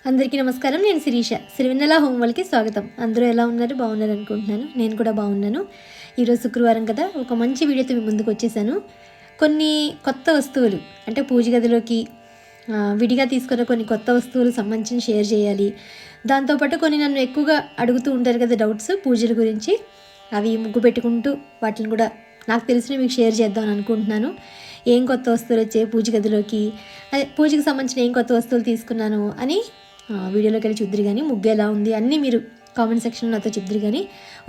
అందరికీ నమస్కారం. నేను శిరీష. సిరివెన్నెల హోమ్ వాళ్ళకి స్వాగతం. అందరూ ఎలా ఉన్నారు? బాగున్నారు అనుకుంటున్నాను. నేను కూడా బాగున్నాను. ఈరోజు శుక్రవారం కదా, ఒక మంచి వీడియోతో మీ ముందుకు వచ్చేసాను. కొన్ని కొత్త వస్తువులు అంటే పూజ గదిలోకి విడిగా తీసుకున్న కొన్ని కొత్త వస్తువులకు సంబంధించి షేర్ చేయాలి. దాంతోపాటు కొన్ని నన్ను ఎక్కువగా అడుగుతూ ఉంటారు కదా డౌట్స్ పూజల గురించి, అవి ముగ్గు పెట్టుకుంటూ వాటిని కూడా నాకు తెలిసిన మీకు షేర్ చేద్దామని అనుకుంటున్నాను. ఏం కొత్త వస్తువులు వచ్చాయి పూజ గదిలోకి, అదే పూజకి సంబంధించిన ఏం కొత్త వస్తువులు తీసుకున్నాను అని వీడియోలోకి వెళ్ళి చూద్దరు. కానీ ముగ్గు ఎలా ఉంది అన్నీ మీరు కామెంట్ సెక్షన్లో నాతో చెప్దురు. కానీ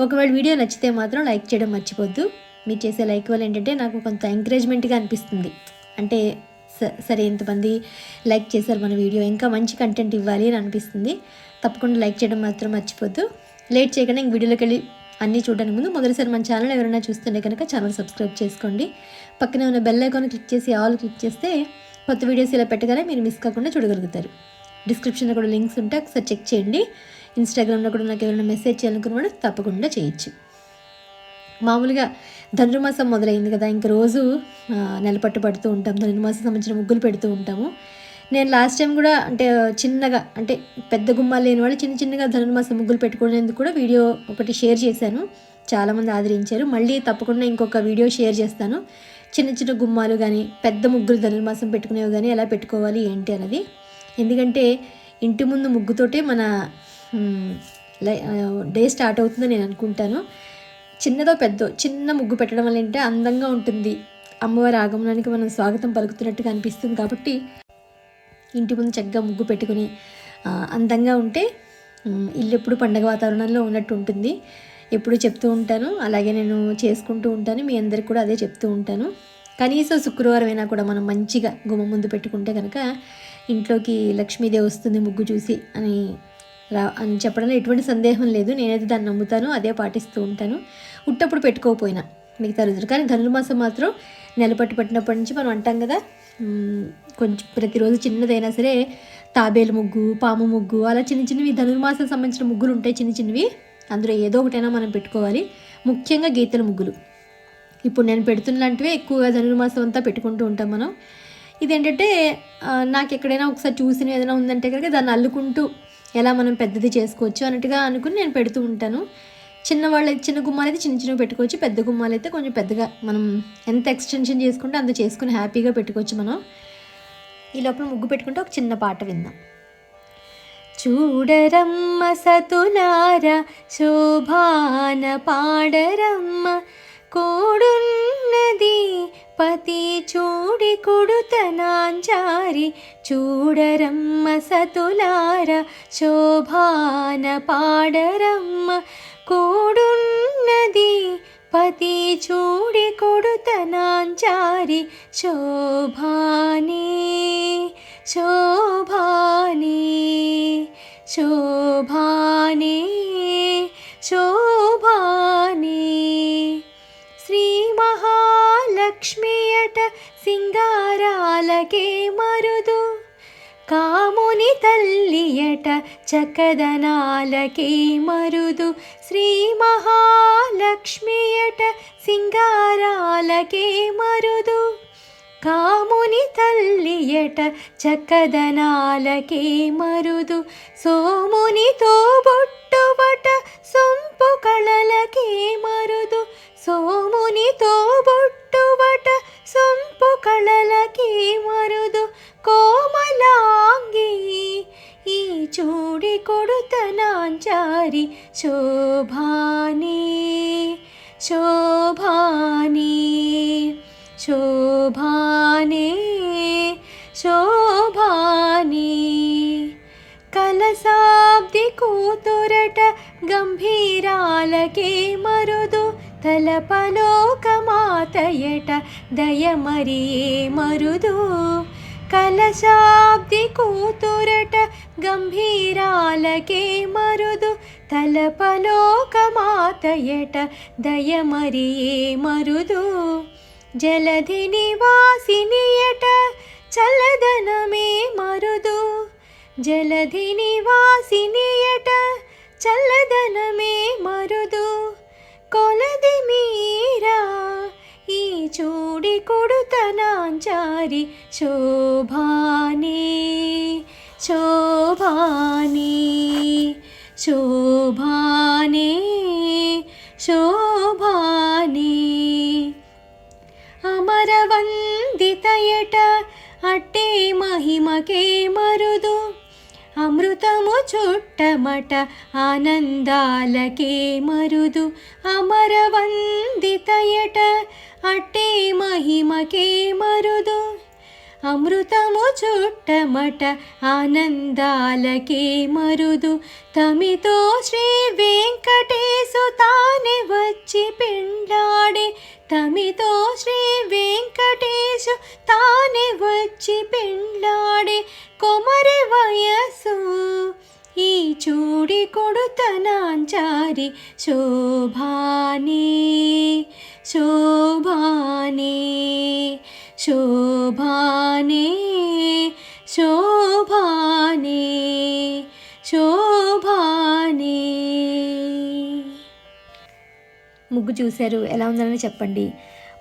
ఒకవేళ వీడియో నచ్చితే మాత్రం లైక్ చేయడం మర్చిపోద్దు. మీరు చేసే లైక్ వల్ల ఏంటంటే నాకు కొంత ఎంకరేజ్మెంట్గా అనిపిస్తుంది. అంటే సరే ఇంతమంది లైక్ చేశారు మన వీడియో, ఇంకా మంచి కంటెంట్ ఇవ్వాలి అని అనిపిస్తుంది. తప్పకుండా లైక్ చేయడం మాత్రం మర్చిపోద్దు. లేట్ చేయకుండా ఇంక వీడియోలోకి వెళ్ళి అన్నీ చూడడానికి ముందు మొదటిసారి మన ఛానల్ ఎవరైనా చూస్తుంటే కనుక ఛానల్ సబ్స్క్రైబ్ చేసుకోండి. పక్కనే ఉన్న బెల్ ఐకాన్ క్లిక్ చేసి ఆల్ క్లిక్ చేస్తే కొత్త వీడియోస్ ఇలా పెట్టగానే మీరు మిస్ కాకుండా చూడగలుగుతారు. డిస్క్రిప్షన్లో కూడా లింక్స్ ఉంటే ఒకసారి చెక్ చేయండి. ఇన్స్టాగ్రామ్లో కూడా నాకు ఎవరైనా మెసేజ్ చేయాలనుకున్న తప్పకుండా చేయొచ్చు. మామూలుగా ధనుర్మాసం మొదలైంది కదా, ఇంక రోజు నెలపట్టు పడుతూ ఉంటాం. ధనుర్మాసం సంబంధించిన ముగ్గులు పెడుతూ ఉంటాము. నేను లాస్ట్ టైం కూడా అంటే చిన్నగా, అంటే పెద్ద గుమ్మాలు లేని వాళ్ళు చిన్న చిన్నగా ధనుర్మాసం ముగ్గులు పెట్టుకునేందుకు కూడా వీడియో ఒకటి షేర్ చేశాను. చాలామంది ఆదరించారు. మళ్ళీ తప్పకుండా ఇంకొక వీడియో షేర్ చేస్తాను. చిన్న చిన్న గుమ్మాలు కానీ పెద్ద ముగ్గులు ధనుర్మాసం పెట్టుకునేవి కానీ ఎలా పెట్టుకోవాలి ఏంటి అన్నది. ఎందుకంటే ఇంటి ముందు ముగ్గుతోటే మన డే స్టార్ట్ అవుతుందని నేను అనుకుంటాను. చిన్నదో పెద్దో చిన్న ముగ్గు పెట్టడం వల్ల ఏంటంటే అందంగా ఉంటుంది. అమ్మవారి ఆగమనానికి మనం స్వాగతం పలుకుతున్నట్టుగా అనిపిస్తుంది. కాబట్టి ఇంటి ముందు చక్కగా ముగ్గు పెట్టుకుని అందంగా ఉంటే ఇల్లు ఎప్పుడు పండగ వాతావరణంలో ఉన్నట్టు ఉంటుంది. ఎప్పుడు చెప్తూ ఉంటాను, అలాగే నేను చేసుకుంటూ ఉంటాను. మీ అందరికి కూడా అదే చెప్తూ ఉంటాను. కనీసం శుక్రవారం అయినా కూడా మనం మంచిగా గుమ్మ ముందు పెట్టుకుంటే కనుక ఇంట్లోకి లక్ష్మీదేవి వస్తుంది ముగ్గు చూసి అని చెప్పడంలో ఎటువంటి సందేహం లేదు. నేనైతే దాన్ని నమ్ముతాను, అదే పాటిస్తూ ఉంటాను. ఉట్టప్పుడు పెట్టుకోకపోయినా మిగతా రోజులు. కానీ ధనుర్మాసం మాత్రం నెలపట్టు పట్టినప్పటి నుంచి మనం అంటాం కదా, కొంచెం ప్రతిరోజు చిన్నదైనా సరే తాబేలు ముగ్గు, పాము ముగ్గు, అలా చిన్న చిన్నవి ధనుర్మాసం సంబంధించిన ముగ్గులు ఉంటాయి. చిన్న చిన్నవి అందులో ఏదో ఒకటైనా మనం పెట్టుకోవాలి. ముఖ్యంగా గీతల ముగ్గులు ఇప్పుడు నేను పెడుతున్నలాంటివే ఎక్కువగా ధనుర్మాసం అంతా పెట్టుకుంటూ ఉంటాం మనం. ఇదేంటంటే నాకు ఎక్కడైనా ఒకసారి చూసిన ఏదైనా ఉందంటే కనుక దాన్ని అల్లుకుంటూ ఎలా మనం పెద్దది చేసుకోవచ్చు అన్నట్టుగా అనుకుని నేను పెడుతూ ఉంటాను. చిన్నవాళ్ళైతే చిన్న గుమ్మాలు అయితే చిన్న చిన్నవి పెట్టుకోవచ్చు, పెద్ద గుమ్మాలు అయితే కొంచెం పెద్దగా మనం ఎంత ఎక్స్టెన్షన్ చేసుకుంటే అంత చేసుకుని హ్యాపీగా పెట్టుకోవచ్చు మనం. ఈ లోపల ముగ్గు పెట్టుకుంటే ఒక చిన్న పాట విందాం. చూడరమ్మ సతులార శోభాన పాడరమ్మ, కోడున్నది పతి చూడి కొడుతనాంచారి, చూడరమ్మ సతులార శోభాన పాడరమ్మ, కోడున్నది పతి చూడి కొడుతనాంచారి, శోభానే శోభానే శోభానే శోభానే. శ్రీ మహాలక్ష్మియట సింగారాలకే మరుదు, కాముని తల్లియట చకదనాలకే మరుదు. శ్రీ మహాలక్ష్మియట సింగారాలకే మరుదు, కాముని తల్లియట చక్కదనాలకే మరుదు. సోమునితో బొట్టుబట సొంపు కళలకే మరుదు, సోమునితో బొట్టుబట సొంపు కళలకే మరుదు. కోమలాంగి ఈ చూడి కొడుతనాంచారి, శోభానే శోభానే శోభానే శోభానే. కలసాబ్ది కూతురట గంభీరాలకే మరుదు, తలపలోకమాతయట దయమరియే మరుదు. కలశాబ్ది కూతురట గంభీరాలకే మరుదు, తలపలోకమాతయట దయమరియే మరుదు. జలధి నివాసినియట చల్లదనమే మరుదు, జలధి నివాసినియట చల్లదనమే మరుదు. కొలది మీరా ఈ చూడి కొడుతనాంచారి, శోభానే శోభానే శోభానే శోభానే శోభానే అమరవందితయట అట్టే మహిమకే మరుదు అమృతము చుట్టమట ఆనందాలకే మరుదు అమరవందితయట అట్టే మహిమకే మరుదు అమృతము చుట్టమట ఆనందాలకే మరుదు తమితో శ్రీ వెంకటేశు తానే వచ్చి పెండ్లాడే తమితో శ్రీ వెంకటేశు తానే వచ్చి పెండ్లాడే కొమరి వయస్సు ఈ చూడి కొడుతనాంచారి శోభానే శోభానే శోభానే శోభానే శోభానే. ముగ్గు చూశారు, ఎలా ఉందని చెప్పండి.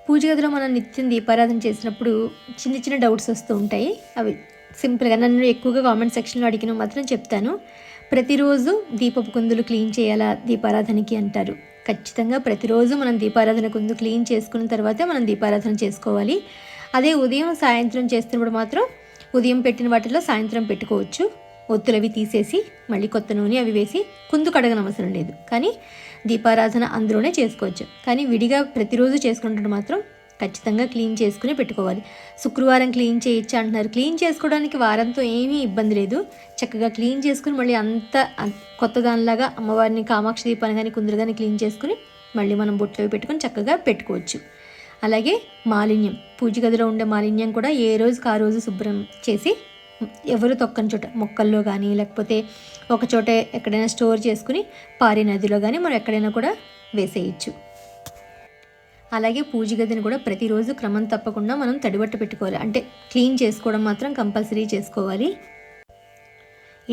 పూజ గదిలో మనం నిత్యం దీపారాధన చేసినప్పుడు చిన్న చిన్న డౌట్స్ వస్తూ ఉంటాయి. అవి సింపుల్గా నన్ను ఎక్కువగా కామెంట్ సెక్షన్లో అడిగిన మాత్రం చెప్తాను. ప్రతిరోజు దీపపు కుందులు క్లీన్ చేయాలా దీపారాధనకి అంటారు. ఖచ్చితంగా ప్రతిరోజు మనం దీపారాధన కుందు క్లీన్ చేసుకున్న తర్వాతే మనం దీపారాధన చేసుకోవాలి. అదే ఉదయం సాయంత్రం చేస్తున్నప్పుడు మాత్రం ఉదయం పెట్టిన వాటిలో సాయంత్రం పెట్టుకోవచ్చు. ఒత్తులు అవి తీసేసి మళ్ళీ కొత్త నూనె అవి వేసి కుందు కడగనవసరం లేదు. కానీ దీపారాధన అందులోనే చేసుకోవచ్చు. కానీ విడిగా ప్రతిరోజు చేసుకుంటే మాత్రం ఖచ్చితంగా క్లీన్ చేసుకుని పెట్టుకోవాలి. శుక్రవారం క్లీన్ చేయొచ్చు అంటున్నారు. క్లీన్ చేసుకోవడానికి వారంతో ఏమీ ఇబ్బంది లేదు. చక్కగా క్లీన్ చేసుకుని మళ్ళీ అంత కొత్త దానిలాగా అమ్మవారిని కామాక్షి దీపాన్ని కానీ కుందులు కానీ క్లీన్ చేసుకుని మళ్ళీ మనం బొట్లు పెట్టుకొని చక్కగా పెట్టుకోవచ్చు. అలాగే మాలిన్యం, పూజ గదిలో ఉండే మాలిన్యం కూడా ఏ రోజుకి ఆ రోజు శుభ్రం చేసి ఎవరు తొక్కని చోట మొక్కల్లో కానీ లేకపోతే ఒక చోట ఎక్కడైనా స్టోర్ చేసుకుని పారే నదిలో కానీ మనం ఎక్కడైనా కూడా వేసేయచ్చు. అలాగే పూజ గదిని కూడా ప్రతిరోజు క్రమం తప్పకుండా మనం తడిబట్ట పెట్టుకోవాలి. అంటే క్లీన్ చేసుకోవడం మాత్రం కంపల్సరీ చేసుకోవాలి.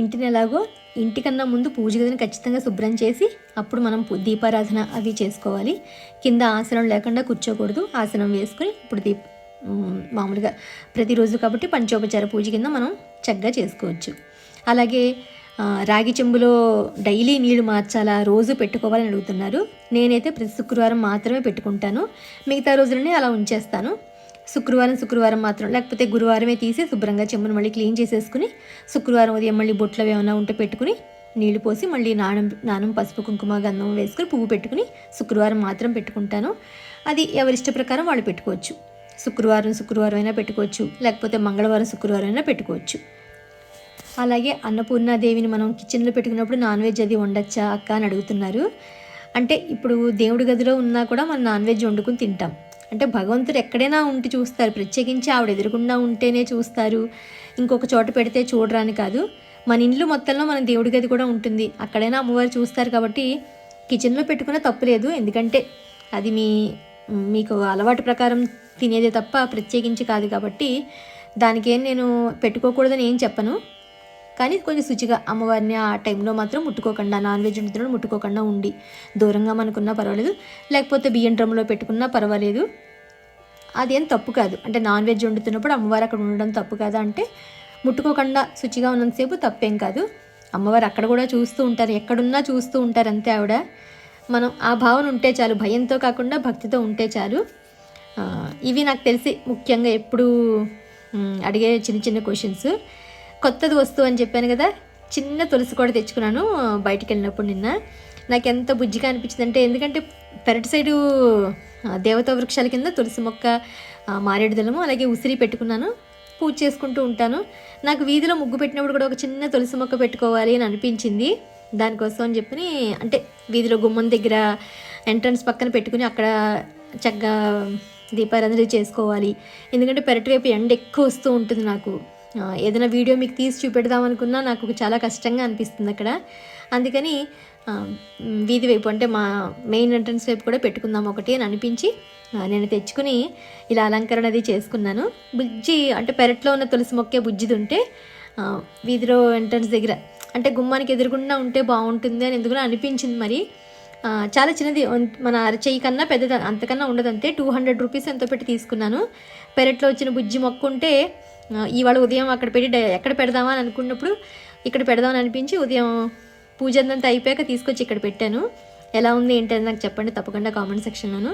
ఇంటిని ఎలాగో ఇంటికన్నా ముందు పూజ గదిని ఖచ్చితంగా శుభ్రం చేసి అప్పుడు మనం దీపారాధన అవి చేసుకోవాలి. కింద ఆసనం లేకుండా కూర్చోకూడదు. ఆసనం వేసుకుని ఇప్పుడు మామూలుగా ప్రతిరోజు కాబట్టి పంచోపచార పూజ కింద మనం చక్కగా చేసుకోవచ్చు. అలాగే రాగి చెంబులో డైలీ నీళ్లు మార్చాలా, రోజు పెట్టుకోవాలని అడుగుతున్నారు. నేనైతే ప్రతి శుక్రవారం మాత్రమే పెట్టుకుంటాను. మిగతా రోజులని అలా ఉంచేస్తాను. శుక్రవారం మాత్రం, లేకపోతే గురువారమే తీసి శుభ్రంగా చెంబును మళ్ళీ క్లీన్ చేసేసుకుని శుక్రవారం ఉదయం మళ్ళీ బొట్లు ఏమైనా ఉంటే పెట్టుకుని నీళ్లు పోసి మళ్ళీ నానం పసుపు కుంకుమ గంధం వేసుకుని పువ్వు పెట్టుకుని శుక్రవారం మాత్రం పెట్టుకుంటాను. అది ఎవరిష్ట ప్రకారం వాళ్ళు పెట్టుకోవచ్చు. శుక్రవారం అయినా పెట్టుకోవచ్చు, లేకపోతే మంగళవారం శుక్రవారం అయినా పెట్టుకోవచ్చు. అలాగే అన్నపూర్ణాదేవిని మనం కిచెన్లో పెట్టుకున్నప్పుడు నాన్ వెజ్ అది వండొచ్చా అక్క అని అడుగుతున్నారు. అంటే ఇప్పుడు దేవుడి గదిలో ఉన్నా కూడా మనం నాన్ వెజ్ వండుకుని తింటాం. అంటే భగవంతుడు ఎక్కడైనా ఉండి చూస్తారు. ప్రత్యేకించి ఆవిడ ఎదురుకుండా ఉంటేనే చూస్తారు, ఇంకొక చోట పెడితే చూడరాని కాదు. మన ఇండ్లు మొత్తంలో మన దేవుడి గది కూడా ఉంటుంది, అక్కడైనా అమ్మవారు చూస్తారు. కాబట్టి కిచెన్లో పెట్టుకున్న తప్పులేదు. ఎందుకంటే అది మీకు అలవాటు ప్రకారం తినేదే తప్ప ప్రత్యేకించి కాదు. కాబట్టి దానికేం నేను పెట్టుకోకూడదని ఏం చెప్పను. కానీ కొంచెం శుచిగా అమ్మవారిని ఆ టైంలో మాత్రం ముట్టుకోకుండా, నాన్ వెజ్ వండుతున్నప్పుడు ముట్టుకోకుండా ఉండి దూరంగా మనకున్నా పర్వాలేదు, లేకపోతే బియ్యం డ్రమ్లో పెట్టుకున్నా పర్వాలేదు. అదేం తప్పు కాదు. అంటే నాన్ వెజ్ వండుతున్నప్పుడు అమ్మవారు అక్కడ ఉండడం తప్పు కాదా అంటే ముట్టుకోకుండా శుచిగా ఉన్నంతసేపు తప్పేం కాదు. అమ్మవారు అక్కడ కూడా చూస్తూ ఉంటారు, ఎక్కడున్నా చూస్తూ ఉంటారు అంతే ఆవిడ. మనం ఆ భావన ఉంటే చాలు, భయంతో కాకుండా భక్తితో ఉంటే చాలు. ఇవి నాకు తెలిసి ముఖ్యంగా ఎప్పుడు అడిగే చిన్న చిన్న క్వశ్చన్స్. కొత్తది వస్తువు అని చెప్పాను కదా, చిన్న తులసి కూడా తెచ్చుకున్నాను బయటికి వెళ్ళినప్పుడు నిన్న. నాకు ఎంత బుజ్జిగా అనిపించింది అంటే, ఎందుకంటే పెరటి సైడు దేవతా వృక్షాల కింద తులసి మొక్క, మారేడు దళము, అలాగే ఉసిరి పెట్టుకున్నాను. పూజ చేసుకుంటూ ఉంటాను. నాకు వీధిలో ముగ్గు పెట్టినప్పుడు కూడా ఒక చిన్న తులసి మొక్క పెట్టుకోవాలి అని అనిపించింది. దానికోసం అని చెప్పి అంటే వీధిలో గుమ్మం దగ్గర ఎంట్రన్స్ పక్కన పెట్టుకుని అక్కడ చక్కగా దీపారాధన చేసుకోవాలి. ఎందుకంటే పెరటి వైపు ఎండ ఎక్కువ వస్తూ ఉంటుంది. నాకు ఏదైనా వీడియో మీకు తీసి చూపెడదామనుకున్నా నాకు చాలా కష్టంగా అనిపిస్తుంది అక్కడ. అందుకని వీధి వైపు అంటే మా మెయిన్ ఎంట్రన్స్ వైపు కూడా పెట్టుకుందాం ఒకటి అని అనిపించి నేను తెచ్చుకుని ఇలా అలంకరణ అది చేసుకున్నాను. బుజ్జి అంటే పెరట్లో ఉన్న తులసి మొక్కే బుజ్జిది ఉంటే వీధిలో ఎంట్రన్స్ దగ్గర అంటే గుమ్మానికి ఎదురుకుండా ఉంటే బాగుంటుంది అని ఎందుకు అనిపించింది. మరి చాలా చిన్నది, మన అరచేయి కన్నా పెద్దది, అంతకన్నా ఉండదు అంతే. 200 రూపీస్ ఎంతో పెట్టి తీసుకున్నాను. పెరట్లో వచ్చిన బుజ్జి మొక్క ఉంటే ఇవాళ ఉదయం అక్కడ పెట్టి ఎక్కడ పెడదామా అని అనుకున్నప్పుడు ఇక్కడ పెడదామని అనిపించి ఉదయం పూజ అంతా అయిపోయాక తీసుకొచ్చి ఇక్కడ పెట్టాను. ఎలా ఉంది ఏంటని నాకు చెప్పండి తప్పకుండా కామెంట్ సెక్షన్లోను.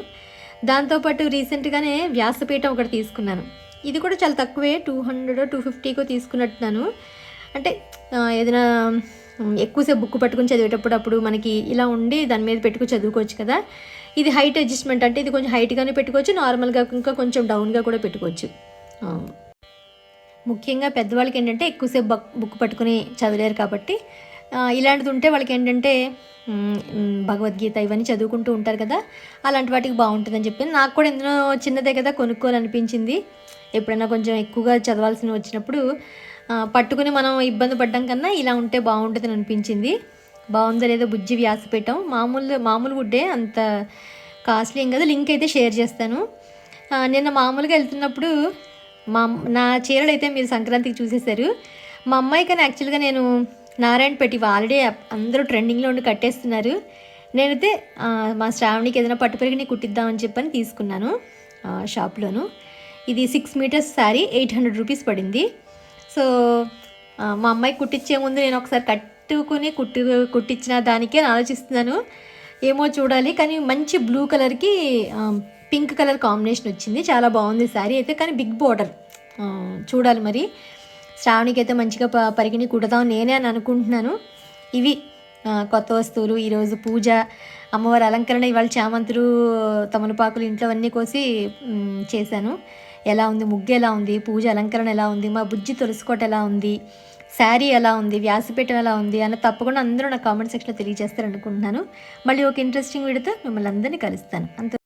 దాంతోపాటు రీసెంట్గానే వ్యాసపీఠం ఒకటి తీసుకున్నాను. ఇది కూడా చాలా తక్కువే, 200 250కో తీసుకున్నట్టున్నాను. అంటే ఏదైనా ఎక్కువసేపు బుక్ పట్టుకుని చదివేటప్పుడు అప్పుడు మనకి ఇలా ఉండి దాని మీద పెట్టుకుని చదువుకోవచ్చు కదా. ఇది హైట్ అడ్జస్ట్మెంట్, అంటే ఇది కొంచెం హైట్గానే పెట్టుకోవచ్చు, నార్మల్గా ఇంకా కొంచెం డౌన్గా కూడా పెట్టుకోవచ్చు. ముఖ్యంగా పెద్దవాళ్ళకి ఏంటంటే ఎక్కువసేపు బుక్ పట్టుకుని చదవలేరు కాబట్టి ఇలాంటిది ఉంటే వాళ్ళకి ఏంటంటే భగవద్గీత ఇవన్నీ చదువుకుంటూ ఉంటారు కదా, అలాంటి వాటికి బాగుంటుందని చెప్పి నాకు కూడా ఎందులో చిన్నదే కదా కొనుక్కోవాలనిపించింది. ఎప్పుడైనా కొంచెం ఎక్కువగా చదవాల్సిన వచ్చినప్పుడు పట్టుకుని మనం ఇబ్బంది పడ్డం కన్నా ఇలా ఉంటే బాగుంటుందని అనిపించింది. బాగుందో లేదో బుజ్జి వ్యాసపీఠం మామూలు వుడ్డే, అంత కాస్ట్లీ ఏం కదా. లింక్ అయితే షేర్ చేస్తాను. నిన్న మామూలుగా వెళ్తున్నప్పుడు నా చీరలు అయితే మీరు సంక్రాంతికి చూసేశారు. మా అమ్మాయి కానీ యాక్చువల్గా నేను నారాయణపేట ఆల్రెడీ అందరూ ట్రెండింగ్లో ఉండి కట్టేస్తున్నారు. నేనైతే మా శ్రావణికి ఏదైనా పట్టు పెరిగిని కుట్టిద్దామని చెప్పని తీసుకున్నాను షాప్లోను. ఇది 6 మీటర్స్ శారీ 800 రూపీస్ పడింది. సో మా అమ్మాయికి కుట్టించే ముందు నేను ఒకసారి కట్టుకుని కుట్టించిన దానికే ఆలోచిస్తున్నాను. ఏమో చూడాలి. కానీ మంచి బ్లూ కలర్కి పింక్ కలర్ కాంబినేషన్ వచ్చింది, చాలా బాగుంది శారీ అయితే. కానీ బిగ్ బోర్డర్ చూడాలి మరి. శ్రావణికి అయితే మంచిగా పరిగిణి కుడదాం నేనే అని అనుకుంటున్నాను. ఇవి కొత్త వస్తువులు. ఈరోజు పూజ, అమ్మవారి అలంకరణ. ఇవాళ చామంతులు తమలపాకులు ఇంట్లో అన్నీ కోసి చేశాను. ఎలా ఉంది ముగ్గు, ఎలా ఉంది పూజ అలంకరణ, ఎలా ఉంది మా బుజ్జి తులసికోట, ఎలా ఉంది శారీ, ఎలా ఉంది వ్యాసపీఠం, ఎలా ఉంది అని తప్పకుండా అందరూ నా కామెంట్ సెక్షన్లో తెలియజేస్తారు అనుకుంటున్నాను. మళ్ళీ ఒక ఇంట్రెస్టింగ్ వీడియోతో మిమ్మల్ని అందరినీ కలుస్తాను. అంత